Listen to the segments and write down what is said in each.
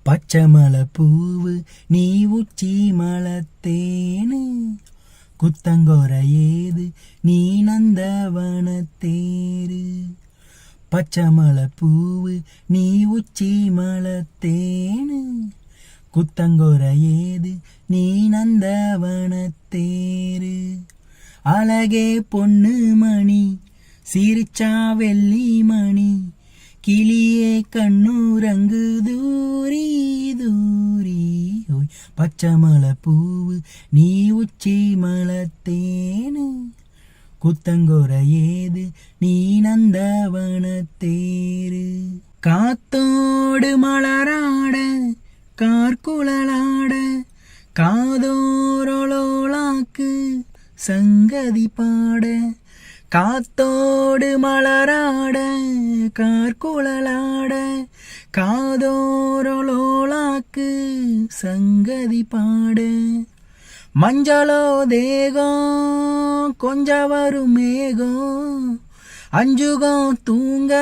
பச்சை மலை பூவு நீ உச்சி மலத்தேனு குத்தங்கோர ஏது நீ நந்தவனத்தேரு. பச்சை மலை பூவு நீ உச்சி மலத்தேனு குத்தங்கோர ஏது நீ நந்தவனத்தேரு. அழகே பொண்ணு மணி சிரிச்சா வெள்ளி மணி கிளியே கண்ணுரங்கு தூரி தூரி. ஓய் பச்சை மலை பூவு நீ உச்சி மலத்தேனு குத்தங்கோர ஏது நீ நந்தவனத்தேரு. காத்தோடு மலராட கார்குழலாட காதோரொளாக்கு சங்கதி பாட. காத்தோடு மலராட கார்குழலாட காதோரொளாக்கு சங்கதி பாட. மஞ்சளோ தேகம் கொஞ்சம் வரும் மேகம் அஞ்சுகம் தூங்க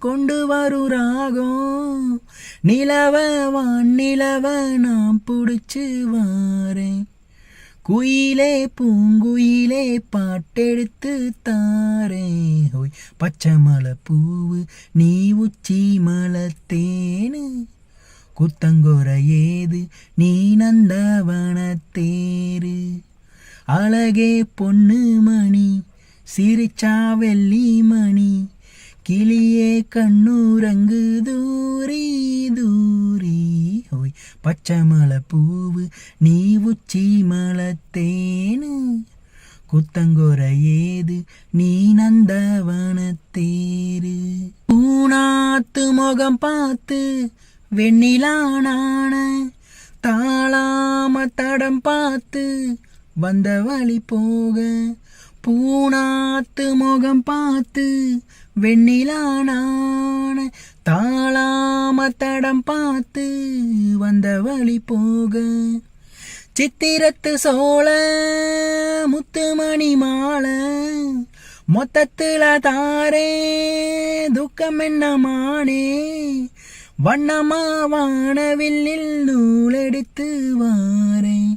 கொண்டு வரும் ராகம். நிலவ வானிலவ நான் பிடிச்சு வாரேன் குயிலே பூங்குயிலே பாட்டெடுத்து தாரே. ஹோய் பச்சை மலை பூவு நீ உச்சி மலத்தேனு குத்தங்கோர ஏது நீ நந்தவனத்தேரு. அழகே பொண்ணு மணி சிரிச்சா வெள்ளி மணி கிளியே கண்ணுரங்கு தூரி தூரி. ஓய் பச்சை மலை பூவு நீ உச்சி மலத்தேனு குத்தங்கோர ஏது நீ நந்தவனத்தேரு. பூனாத்து முகம் பார்த்து வெண்ணிலானான தாளாம தடம் பார்த்து வந்த வழி போக. பூனாத்து முகம் பார்த்து வெண்ணிலானான தாளாம தடம் பார்த்து வந்த வழி போக. சித்திரத்து சோழ முத்துமணி மாலை மொத்தத்துல தாரே துக்கம் என்ன மானே. வண்ணமா வானவில்லில் நூலெடுத்து வாரேன்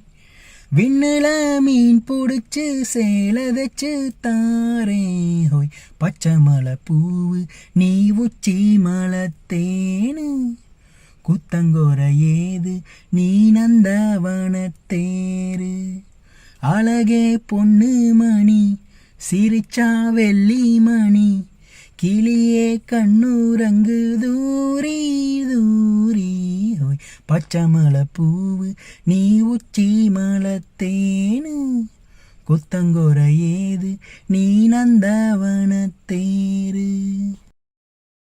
விண்ணுல மீன் புடிச்சு சேலதச்சு தாரே. ஹோய் பச்சை மலை பூவு நீ உச்சி மலத்தேனு குத்தங்கோர ஏது நீ நந்தவனத்தேரு. அழகே பொண்ணு மணி சிரிச்சா வெள்ளி மணி கிளியே கண்ணுரங்கு தூரி தூரி. ஓய் பச்சை மலை பூவு நீ உச்சி மலத்தேனு குத்தங்கோர ஏது நீ நந்தவனத்தேரு.